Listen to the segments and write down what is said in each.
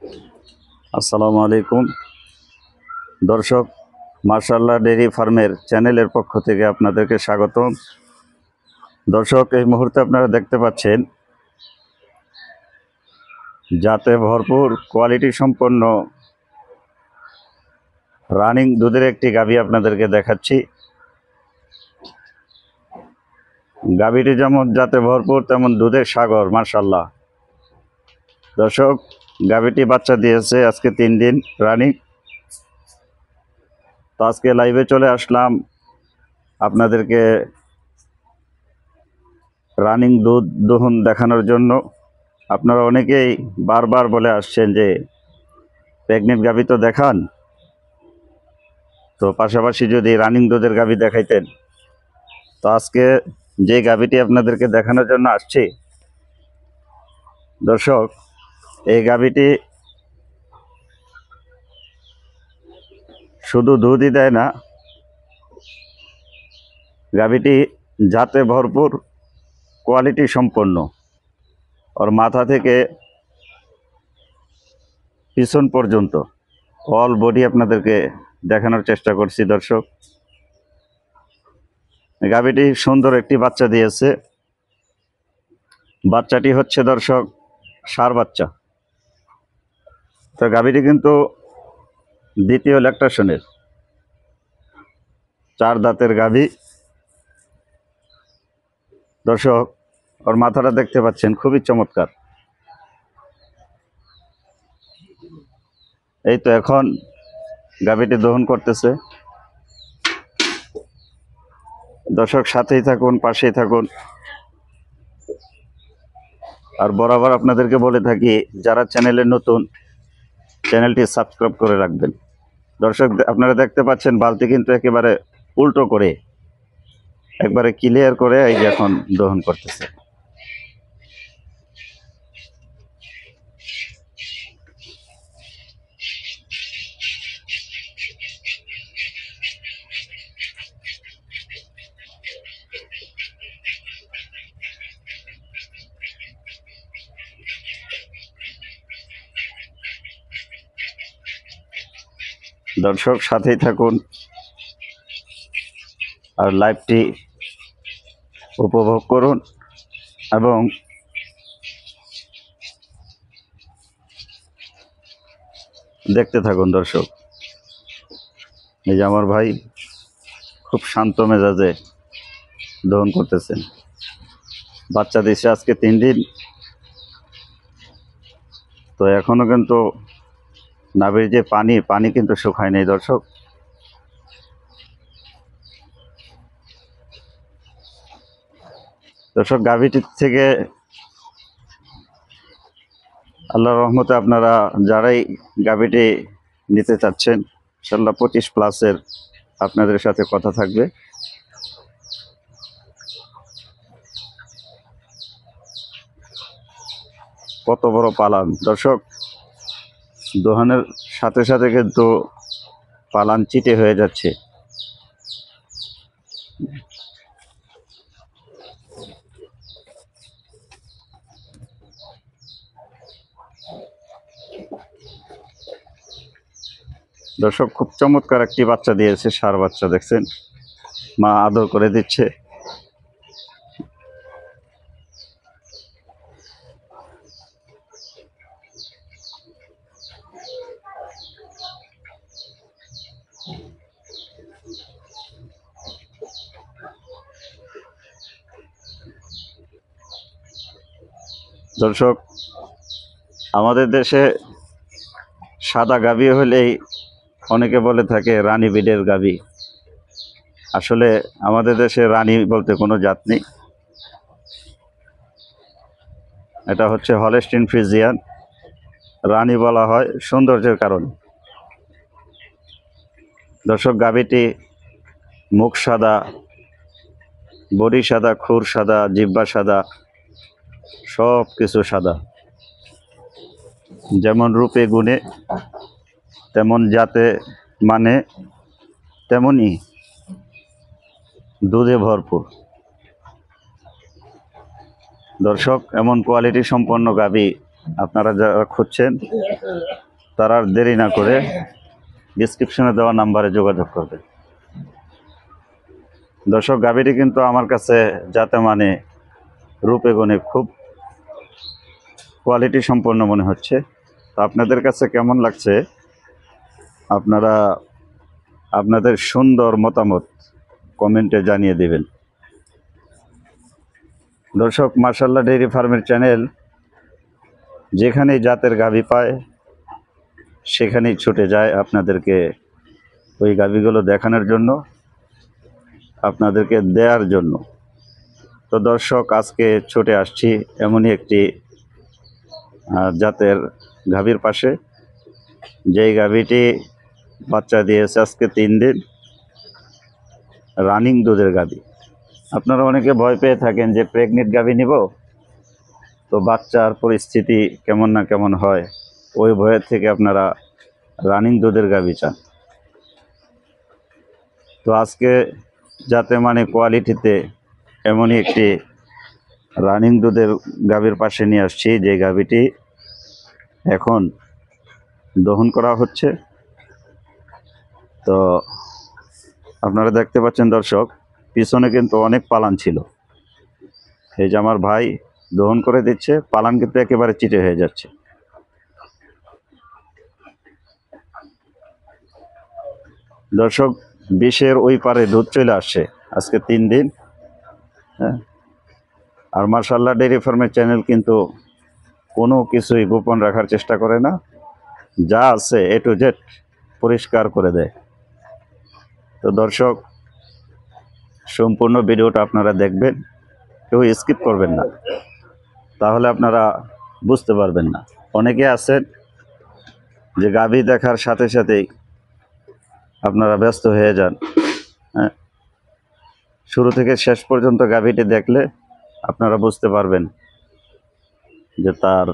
আসসালামু আলাইকুম দর্শক, মাশাআল্লাহ ডেইরি ফার্মের চ্যানেলের পক্ষ থেকে আপনাদেরকে স্বাগতম। দর্শক, এই মুহূর্তে আপনারা দেখতে পাচ্ছেন জাতে ভরপুর কোয়ালিটি সম্পন্ন রানিং দুধের একটি গাভী আপনাদেরকে দেখাচ্ছি। গাভীটি যেমন জাতে ভরপুর তেমন দুধের সাগর, মাশাআল্লাহ। দর্শক, গাভীটি বাচ্চা দিয়েছে আজকে 3 দিন রানিং। তো আজকে লাইভে চলে আসলাম আপনাদেরকে রানিং দুধ দহন দেখানোর জন্য। আপনারা অনেকেই বারবার বলে আসছেন যে প্রেগনেন্ট গাভী তো দেখান, তো পাশাপাশি যদি রানিং দুধের গাভী দেখাইতেন। তো আজকে যে গাভীটি আপনাদেরকে দেখানোর জন্য আসছি দর্শক, এই গাভীটি শুধু দুধই দেয় না, গাভীটি জাতে ভরপুর কোয়ালিটি সম্পন্ন। ওর মাথা থেকে পিছন পর্যন্ত অল বডি আপনাদেরকে দেখানোর চেষ্টা করছি। দর্শক, গাভীটি সুন্দর একটি বাচ্চা দিয়েছে। বাচ্চাটি হচ্ছে দর্শক ষাঁড় বাচ্চা। তো গাভীটি কিন্তু দ্বিতীয় ল্যাকটেশনের 4 দাঁতের গাভী। দর্শক, ওর মাথাটা দেখতে পাচ্ছেন, খুবই চমৎকার। এই তো এখন গাভীটি দহন করতেছে। দর্শক, সাথেই থাকুন, পাশেই থাকুন। আর বরাবর আপনাদেরকে বলে থাকি, যারা চ্যানেলে নতুন, চ্যানেলটি সাবস্ক্রাইব করে রাখবেন। দর্শক, আপনারা দেখতে পাচ্ছেন বালতি কিন্তু একেবারে উল্টো করে, একবারে ক্লিয়ার করে এই যে এখন দহন করতেছে। দর্শক, সাথেই থাকুন আর লাইভটি উপভোগ করুন এবং দেখতে থাকুন। দর্শক, এই যে আমার ভাই খুব শান্ত মেজাজে দহন করতেছেন। বাচ্চা দিয়েছে আজকে 3 দিন। তো এখনো কিন্তু নাভির যে পানি কিন্তু শুকায় নেই। দর্শক, গাভীটির থেকে আল্লাহর রহমতে আপনারা যারাই গাভীটি নিতে চাচ্ছেন, ইনশাআল্লাহ 25+ আপনাদের সাথে কথা থাকবে। কত বড় পালান দর্শক, দহনের সাথে সাথে কিন্তু পালান চিটে হয়ে যাচ্ছে। দর্শক, খুব চমৎকার একটি বাচ্চা দিয়েছে, ষাঁড় বাচ্চা। দেখছেন, মা আদর করে দিচ্ছে। দর্শক, আমাদের দেশে সাদা গাভী হলেই অনেকে বলে থাকে রানী ব্রিডের গাভী। আসলে আমাদের দেশে রানী বলতে কোনো জাত নেই। এটা হচ্ছে হলস্টিন ফ্রিজিয়ান। রানী বলা হয় সৌন্দর্যের কারণে। দর্শক, গাভীটি মুখ সাদা, বডি সাদা, খুর সাদা, জিহ্বা সাদা, সব কিছু সাদা। যেমন রূপে গুণে, তেমন জাতে মানে, তেমনই দুধে ভরপুর। দর্শক, এমন কোয়ালিটি সম্পন্ন গাভী আপনারা যারা খুঁজছেন তারা আর দেরি না করে ডিসক্রিপশনে দেওয়া নাম্বারে যোগাযোগ করবেন। দর্শক, গাভীটি কিন্তু আমার কাছে যাতে মানে রূপে গুণে খুব কোয়ালিটি সম্পন্ন মনে হচ্ছে। তো আপনাদের কাছে কেমন লাগছে আপনারা আপনাদের সুন্দর মতামত কমেন্টে জানিয়ে দেবেন। দর্শক, মাশাআল্লাহ ডেইরি ফার্মের চ্যানেল যেখানেই জাতের গাভী পায় সেখানেই ছুটে যায় আপনাদেরকে ওই গাভীগুলো দেখানোর জন্য, আপনাদেরকে দেওয়ার জন্য। তো দর্শক, আজকে ছুটে আসছি এমনই একটি জাতের গাভীর পাশে, যেই গাভীটি বাচ্চা দিয়েছে আজকে 3 দিন, রানিং দুধের গাভী। আপনারা অনেকে ভয় পেয়ে থাকেন যে প্রেগনেন্ট গাভী নিব তো বাচ্চার পরিস্থিতি কেমন না কেমন হয়, ওই ভয়ের থেকে আপনারা রানিং দুধের গাভী চান। তো আজকে যাতে মানে কোয়ালিটিতে এমনই একটি রানিং দুধের গাভীর পাশে নিয়ে আসছি, যে গাভীটি এখন দহন করা হচ্ছে। তো আপনারা দেখতে পাচ্ছেন দর্শক, পিছনে কিন্তু অনেক পালান ছিল। এই যে আমার ভাই দহন করে দিচ্ছে, পালান কিন্তু একেবারে চিটে হয়ে যাচ্ছে। দর্শক, 20-এর ওই পারে দুধ চলে আসছে আজকে 3 দিন। হ্যাঁ, আর মাশাআল্লাহ ডেইরি ফার্মের চ্যানেল কিন্তু কোনো কিছুই গোপন রাখার চেষ্টা করে না, যা আছে A to Z পরিষ্কার করে দেয়। তো দর্শক, সম্পূর্ণ ভিডিওটা আপনারা দেখবেন, কেউ স্কিপ করবেন না, তাহলে আপনারা বুঝতে পারবেন না। অনেকে আছেন যে গাভী দেখার সাথে সাথেই আপনারা ব্যস্ত হয়ে যান। হ্যাঁ, শুরু থেকে শেষ পর্যন্ত গাভীটি দেখলে আপনারা বুঝতে পারবেন যে তার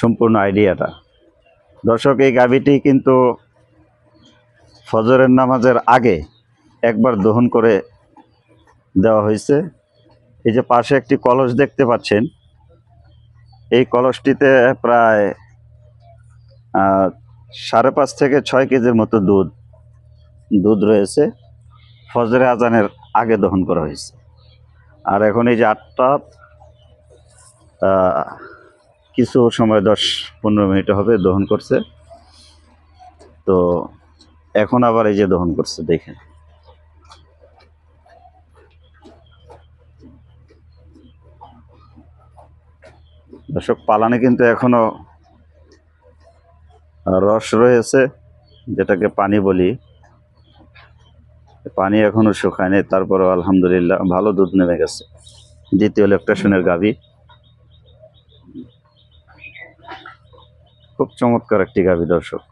সম্পূর্ণ আইডিয়াটা। দর্শক, এই গাভীটি কিন্তু ফজরের নামাজের আগে একবার দহন করে দেওয়া হয়েছে। এই যে পাশে একটি কলস দেখতে পাচ্ছেন, এই কলসটিতে প্রায় 5.5 থেকে 6 কেজির মতো দুধ রয়েছে। ফজরে আজানের আগে দহন করা হয়েছে। আর এখন এই যে 8টা কিছু সময় 10-15 মিনিট হবে দহন করছে। তো এখন আবার এই যে দহন করছে, দেখেন। দর্শক, পালানে কিন্তু এখনো রস রয়েছে, যেটাকে পানি বলি। পানি এখনো শুকায়নি, তারপরেও আলহামদুলিল্লাহ ভালো দুধ নেমে গেছে। দ্বিতীয় ল্যাকটেশনের গাভী, খুব চমৎকার একটি গাভী। দর্শক,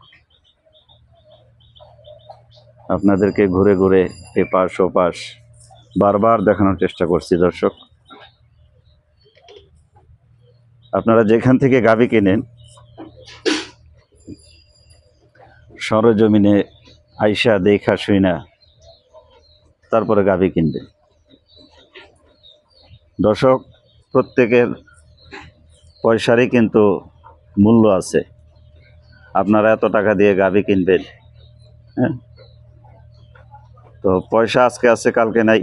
আপনাদেরকে ঘুরে ঘুরে এপাশ ওপাশ বারবার দেখানোর চেষ্টা করছি। দর্শক, আপনারা যেখান থেকে গাভী কিনেন সরজমিনে আইসা দেখা শুইনা তারপরে গাভী কিনবেন। দর্শক, প্রত্যেকের পয়সারই কিন্তু মূল্য আছে। আপনারা এত টাকা দিয়ে গাভী কিনবেন, হ্যাঁ, তো পয়সা আজকে আছে কালকে নাই,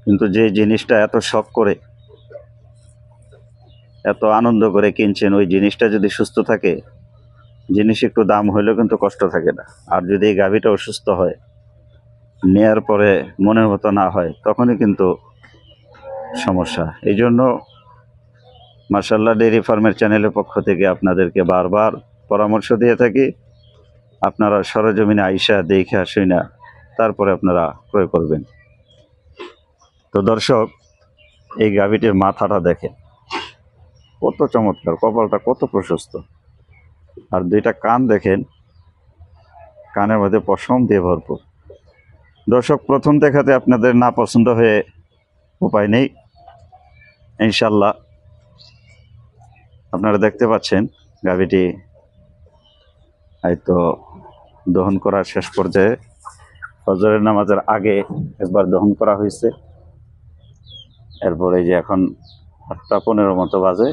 কিন্তু যে জিনিসটা এত শখ করে এত আনন্দ করে কিনছেন, ওই জিনিসটা যদি সুস্থ থাকে, জিনিস একটু দাম হইলেও কিন্তু কষ্ট থাকে না। আর যদি এই গাভীটা অসুস্থ হয়, নেয়ার পরে মনের মতো না হয়, তখনই কিন্তু সমস্যা। এই জন্য মাশাআল্লাহ ডেইরি ফার্মের চ্যানেলের পক্ষ থেকে আপনাদেরকে বারবার পরামর্শ দিয়ে থাকি, আপনারা সরজমিনে আইসা দেখে আসুন না, তারপরে আপনারা ক্রয় করবেন। তো দর্শক, এই গাভীটির মাথাটা দেখেন কত চমৎকার, কপালটা কত প্রশস্ত, আর 2টা কান দেখেন, কানের মধ্যে পশম দিয়ে ভরপুর। দর্শক, প্রথম দেখাতে আপনাদের না পছন্দ হয়ে উপায় নেই, ইনশাল্লাহ আপনারা দেখতে পাচ্ছেন গাভীটি হয়তো দহন করার শেষ পর্যায়ে। ফজরের নামাজের আগে একবার দহন করা হয়েছে, এরপরে যে এখন 8:15 মতো বাজে,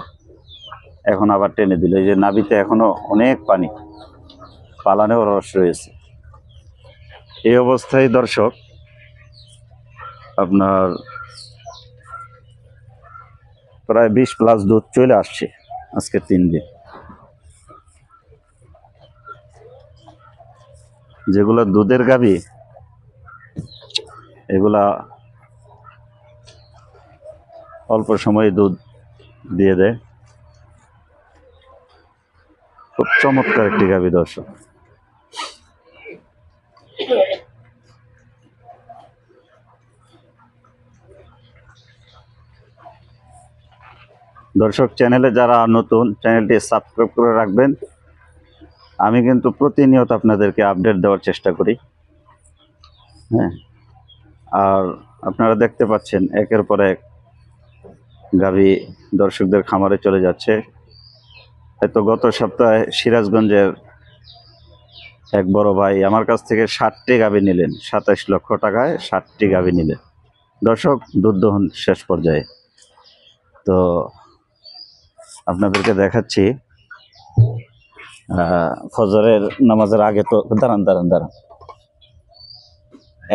এখন আবার টেনে দিল। এই যে নাভিতে এখনো অনেক পানি, পালানেও রস রয়েছে। এই অবস্থায় দর্শক আপনার প্রায় 20+ দুধ চলে আসছে আজকে 3 দিন। যেগুলো দুধের গাভী এগুলা অল্প সময়ে দুধ দিয়ে দেয়। খুব চমৎকার একটি গাভী দর্শক। দর্শক, চ্যানেলে যারা নতুন, চ্যানেলটি সাবস্ক্রাইব করে রাখবেন। আমি কিন্তু প্রতিনিয়ত আপনাদেরকে আপডেট দেওয়ার চেষ্টা করি। হ্যাঁ, আর আপনারা দেখতে পাচ্ছেন একের পর এক গাভী দর্শকদের খামারে চলে যাচ্ছে। হয়তো গত সপ্তাহে সিরাজগঞ্জের এক বড় ভাই আমার কাছ থেকে 60টি গাভী নিলেন, 27 লক্ষ টাকায় 60টি গাভী নিলেন। দর্শক, দুধ দহন শেষ পর্যায়ে। তো আপনাদেরকে দেখাচ্ছি ফজরের নামাজের আগে। তো দাঁড়ান,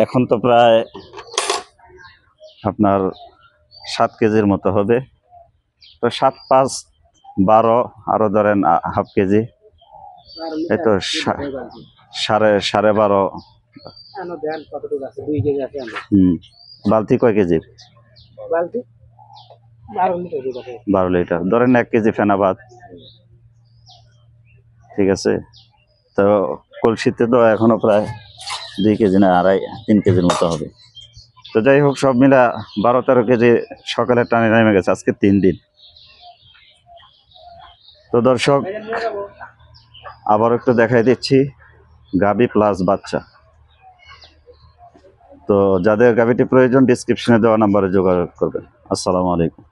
এখন তো প্রায় আপনার 7 কেজির মতো হবে। তো 7, 5, 12 আরো ধরেন হাফ কেজি, এই তো সাড়ে 12। বালতি কয় কেজির? 12 লিটার ধরেন, 1 কেজি ফেনাবাদ। ঠিক আছে। তো কলসিতে তো এখনো প্রায় 2 কেজি না 3 কেজির মতো হবে। তো যাই হোক, সব মিলা 12-13 কেজি সকালে টানে নেমে গেছে আজকে 3 দিন। তো দর্শক, আবার একটু দেখাই দিচ্ছি গাভী প্লাস বাচ্চা। তো যাদের গাভীটি প্রয়োজন ডিসক্রিপশনে দেওয়া নাম্বারে যোগাযোগ করবেন। আসসালামু আলাইকুম।